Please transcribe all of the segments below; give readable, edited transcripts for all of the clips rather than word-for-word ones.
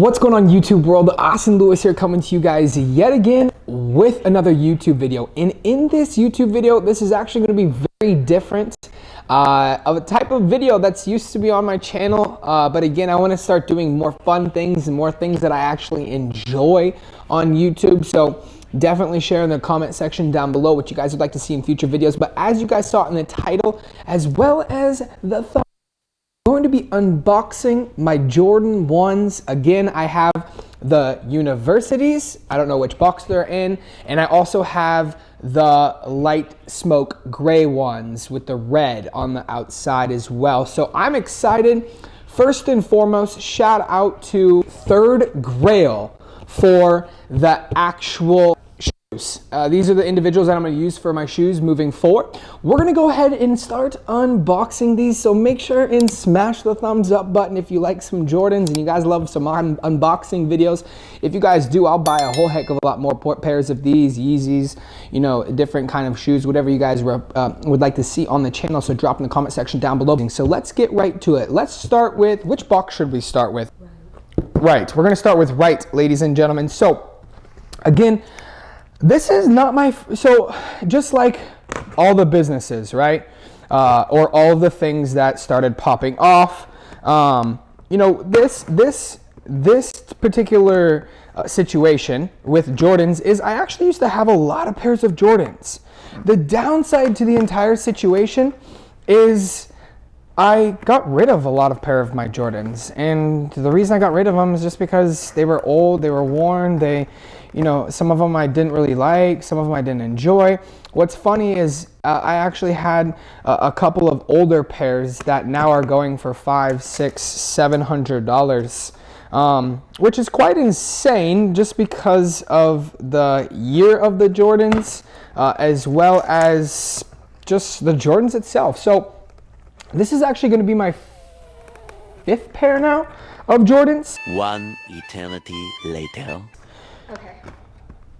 What's going on YouTube world? Austin Lewis here, coming to you guys yet again with another YouTube video. And in this YouTube video, this is actually going to be very different of a type of video that's used to be on my channel. But again, I want to start doing more fun things and more things that I actually enjoy on YouTube. So definitely share in the comment section down below what you guys would like to see in future videos. But as you guys saw in the title, as well as the thumbnail, I'm going to be unboxing my Jordan 1s. Again, I have the universities. I don't know which box they're in. And I also have the light smoke gray ones with the red on the outside as well. So I'm excited. First and foremost, shout out to Third Grail for the actual shoes. These are the individuals that I'm going to use for my shoes moving forward. We're going to go ahead and start unboxing these, so make sure and smash the thumbs up button if you like some Jordans and you guys love some unboxing videos. If you guys do, I'll buy a whole heck of a lot more pairs of these Yeezys, you know, different kind of shoes, whatever you guys would like to see on the channel. So drop in the comment section down below. So let's get right to it. Let's start with, which box should we start with? Right, we're going to start with right, ladies and gentlemen. So again, this is not my, so just like all the businesses, right? Or all the things that started popping off, you know, this particular situation with Jordans is I actually used to have a lot of pairs of Jordans. The downside to the entire situation is I got rid of a lot of pair of my Jordans, and the reason I got rid of them is just because they were old, they were worn, you know, some of them I didn't really like, some of them I didn't enjoy. What's funny is I actually had a couple of older pairs that now are going for $500, $600, $700, which is quite insane just because of the year of the Jordans, as well as just the Jordans itself. So this is actually going to be my fifth pair now of Jordans. One eternity later. Okay.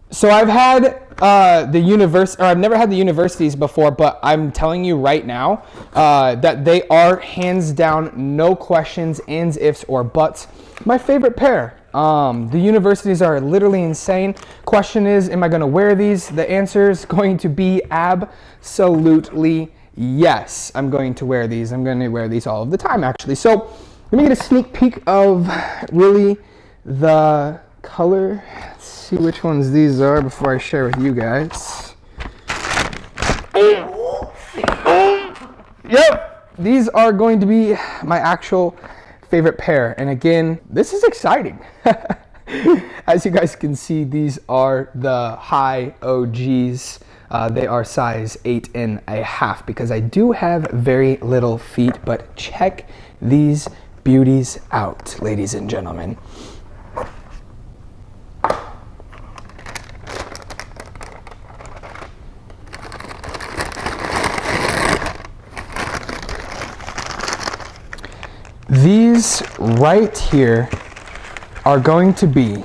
So I've had I've never had the universities before, but I'm telling you right now that they are hands down, no questions, ands, ifs, or buts, my favorite pair. The universities are literally insane. Question is, am I going to wear these? The answer is going to be absolutely yes. I'm going to wear these. I'm going to wear these all of the time, actually. So let me get a sneak peek of really the color. Let's see which ones these are before I share with you guys. Yep, these are going to be my actual favorite pair. And again, this is exciting. As you guys can see, these are the high OGs. They are size 8.5 because I do have very little feet, but check these beauties out, ladies and gentlemen. These right here are going to be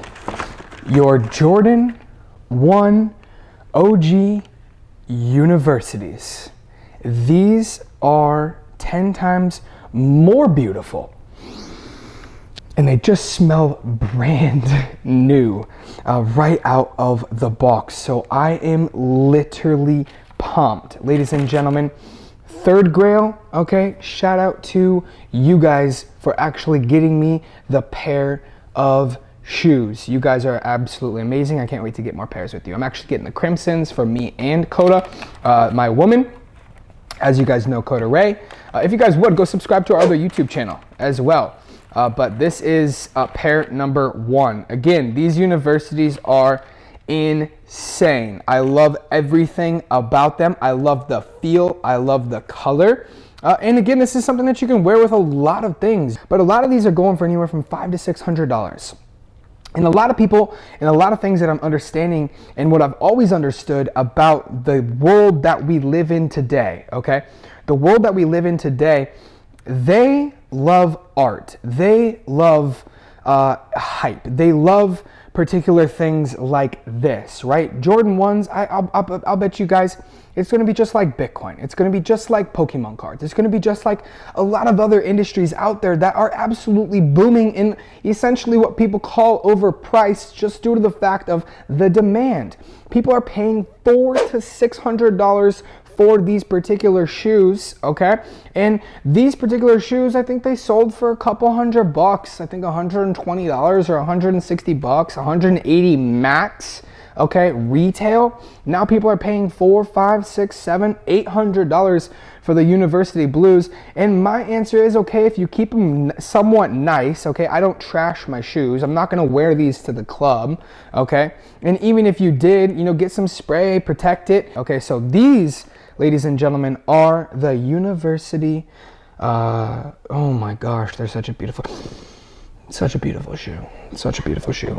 your Jordan 1 OG universities. These are 10 times more beautiful, and they just smell brand new right out of the box. So I am literally pumped, ladies and gentlemen. Third Grail, okay, shout out to you guys for actually getting me the pair of shoes. You guys are absolutely amazing. I can't wait to get more pairs with you. I'm actually getting the crimsons for me and Coda, my woman. As you guys know, Coda Ray. If you guys would, go subscribe to our other YouTube channel as well. But this is pair number 1. Again, these universities are insane. I love everything about them. I love the feel. I love the color. And again, this is something that you can wear with a lot of things. But a lot of these are going for anywhere from $500 to $600. And a lot of people and a lot of things that I'm understanding and what I've always understood about the world that we live in today, okay? The world that we live in today, they love art. They love hype. They love particular things like this, right? Jordan 1s, I'll bet you guys, it's going to be just like Bitcoin. It's going to be just like Pokemon cards. It's going to be just like a lot of other industries out there that are absolutely booming in essentially what people call overpriced, just due to the fact of the demand. People are paying $400 to $600 for these particular shoes, okay? And these particular shoes, I think they sold for a couple $100. I think $120 or $160, $180 max. Okay, retail. Now people are paying $400, $500, $600, $700, $800 for the University Blues. And my answer is, okay, if you keep them somewhat nice, okay, I don't trash my shoes. I'm not gonna wear these to the club, okay? And even if you did, get some spray, protect it. Okay, so these, ladies and gentlemen, are the University, oh my gosh, they're such a beautiful shoe. Such a beautiful shoe.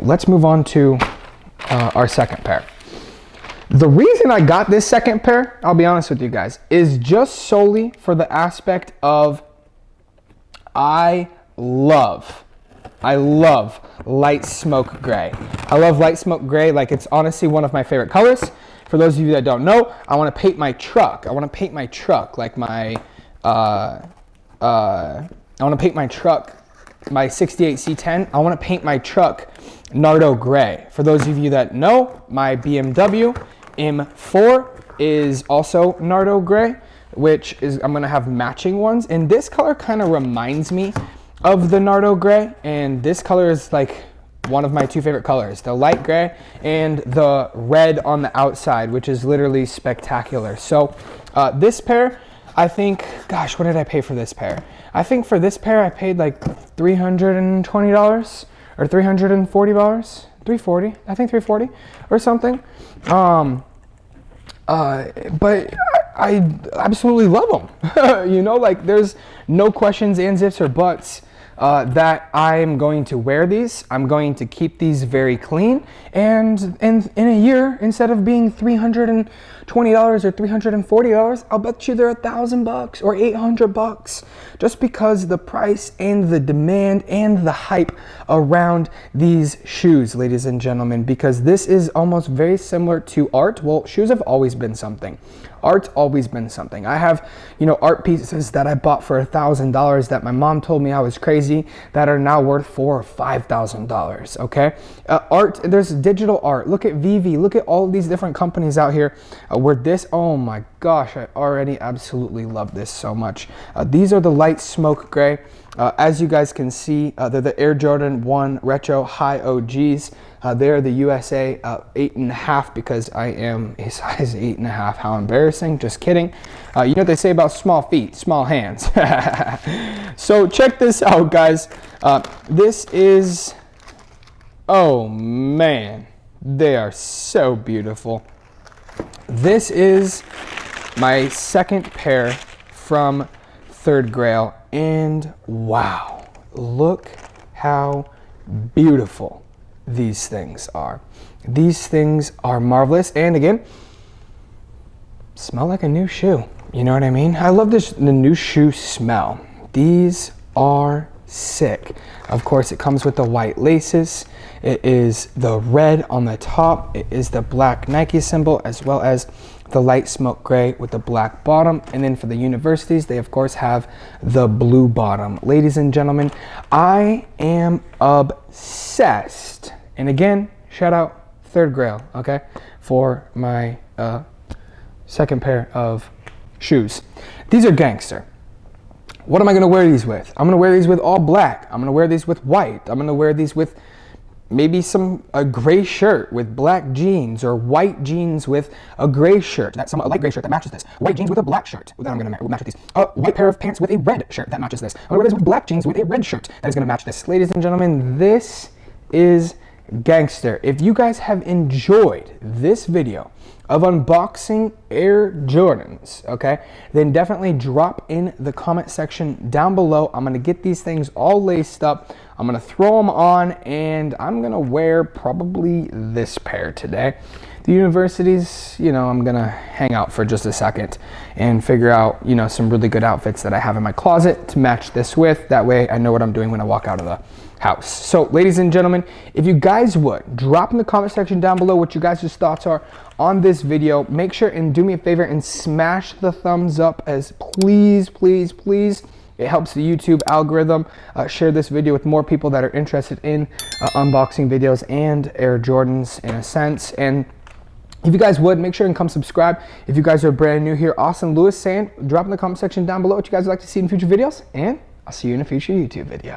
Let's move on to our second pair. The reason I got this second pair, I'll be honest with you guys, is just solely for the aspect of I love light smoke gray. I love light smoke gray. Like, it's honestly one of my favorite colors. For those of you that don't know, I want to paint my truck. Like my 68 C10. I want to paint my truck Nardo gray. For those of you that know, my BMW M4 is also Nardo gray, which is, I'm going to have matching ones. And this color kind of reminds me of the Nardo gray. And this color is like one of my two favorite colors, the light gray and the red on the outside, which is literally spectacular. So this pair, I think, gosh, what did I pay for this pair? I think for this pair, I paid like $320 or $340, $340, I think $340 or something. But I absolutely love them. Like, there's no questions, ands, ifs, or buts that I'm going to wear these. I'm going to keep these very clean. And in a year, instead of being $320 or $340, I'll bet you they're $1,000 or $800, just because the price and the demand and the hype around these shoes, ladies and gentlemen, because this is almost very similar to art. Well, shoes have always been something. Art's always been something. I have, art pieces that I bought for $1,000 that my mom told me I was crazy, that are now worth $4,000 or $5,000. Okay, art. There's digital art. Look at VV. Look at all these different companies out here where this. Oh my gosh, I already absolutely love this so much. These are the light smoke gray. As you guys can see, they're the Air Jordan 1 Retro High OGs. They're the USA 8.5, because I am a size 8.5. How embarrassing. Just kidding. You know what they say about small feet, small hands. So check this out, guys. This is, oh man, they are so beautiful. This is my second pair from Third Grail, and wow, look how beautiful these things are. These things are marvelous, and again, smell like a new shoe. You know what I mean? I love the new shoe smell. These are sick. Of course, it comes with the white laces. It is the red on the top. It is the black Nike symbol, as well as the light smoke gray with the black bottom. And then for the universities, they of course have the blue bottom. Ladies and gentlemen, I am obsessed. And again, shout out Third Grail, okay, for my second pair of shoes. These are gangster. What am I gonna wear these with? I'm gonna wear these with all black. I'm gonna wear these with white. I'm gonna wear these with maybe a gray shirt with black jeans, or white jeans with a gray shirt. A light gray shirt that matches this. White jeans with a black shirt that I'm gonna match with these. A white pair of pants with a red shirt that matches this. I'm gonna wear this with black jeans with a red shirt that is gonna match this. Ladies and gentlemen, this is gangster. If you guys have enjoyed this video of unboxing Air Jordans, okay, then definitely drop in the comment section down below. I'm gonna get these things all laced up. I'm gonna throw them on, and I'm gonna wear probably this pair today. The universities, I'm gonna hang out for just a second and figure out, some really good outfits that I have in my closet to match this with. That way I know what I'm doing when I walk out of house. So ladies and gentlemen, if you guys would drop in the comment section down below what you guys' thoughts are on this video. Make sure and do me a favor and smash the thumbs up, as please, please, please, it helps the YouTube algorithm share this video with more people that are interested in unboxing videos and Air Jordans in a sense. And if you guys would, make sure and come subscribe. If you guys are brand new here, Austin Lewis saying, drop in the comment section down below what you guys would like to see in future videos, and I'll see you in a future YouTube video.